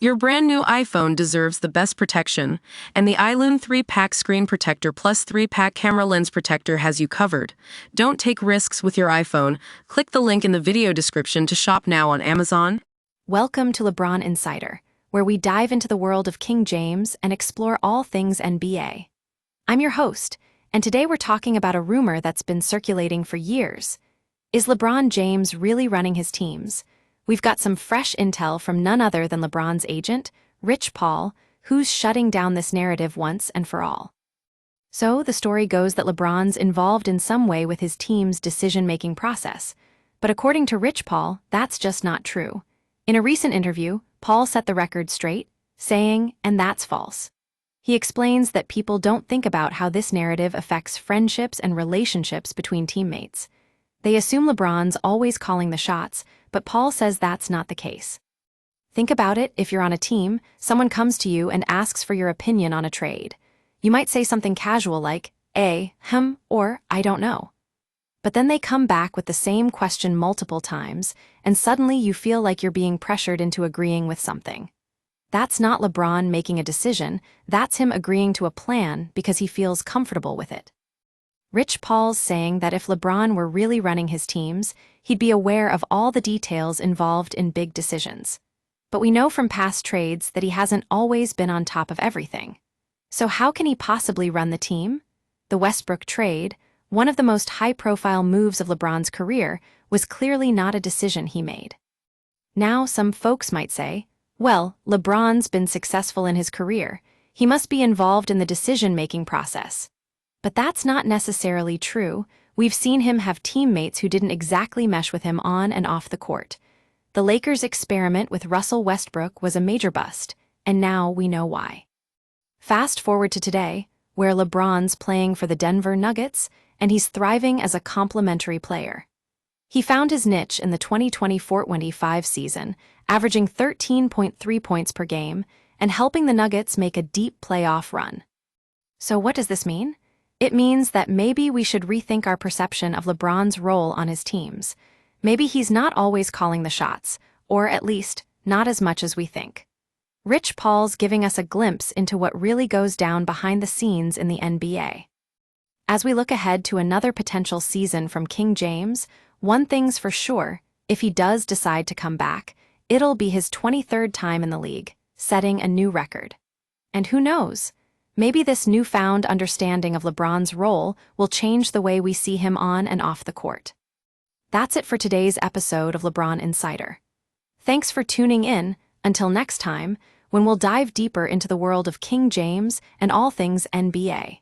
Your brand new iPhone deserves the best protection, and the iLune 3-pack screen protector plus 3-pack camera lens protector has you covered. Don't take risks with your iPhone. Click the link in the video description to shop now on Amazon. Welcome to LeBron Insider, where we dive into the world of King James and explore all things NBA. I'm your host, and today we're talking about a rumor that's been circulating for years. Is LeBron James really running his teams? We've got some fresh intel from none other than LeBron's agent, Rich Paul, who's shutting down this narrative once and for all. So, the story goes that LeBron's involved in some way with his team's decision-making process. But according to Rich Paul, that's just not true. In a recent interview, Paul set the record straight, saying, and that's false. He explains that people don't think about how this narrative affects friendships and relationships between teammates. They assume LeBron's always calling the shots, but Paul says that's not the case. Think about it. If you're on a team, someone comes to you and asks for your opinion on a trade. You might say something casual like, or I don't know. But then they come back with the same question multiple times, and suddenly you feel like you're being pressured into agreeing with something. That's not LeBron making a decision, that's him agreeing to a plan because he feels comfortable with it. Rich Paul's saying that if LeBron were really running his teams, he'd be aware of all the details involved in big decisions. But we know from past trades that he hasn't always been on top of everything. So how can he possibly run the team? The Westbrook trade, one of the most high-profile moves of LeBron's career, was clearly not a decision he made. Now some folks might say, well, LeBron's been successful in his career. He must be involved in the decision-making process. But that's not necessarily true. We've seen him have teammates who didn't exactly mesh with him on and off the court. The Lakers' experiment with Russell Westbrook was a major bust, and now we know why. Fast forward to today, where LeBron's playing for the Denver Nuggets, and he's thriving as a complementary player. He found his niche in the 2024-25 season, averaging 13.3 points per game, and helping the Nuggets make a deep playoff run. So what does this mean? It means that maybe we should rethink our perception of LeBron's role on his teams. Maybe he's not always calling the shots, or at least, not as much as we think. Rich Paul's giving us a glimpse into what really goes down behind the scenes in the NBA. As we look ahead to another potential season from King James, one thing's for sure, if he does decide to come back, it'll be his 23rd time in the league, setting a new record. And who knows? Maybe this newfound understanding of LeBron's role will change the way we see him on and off the court. That's it for today's episode of LeBron Insider. Thanks for tuning in. Until next time, when we'll dive deeper into the world of King James and all things NBA.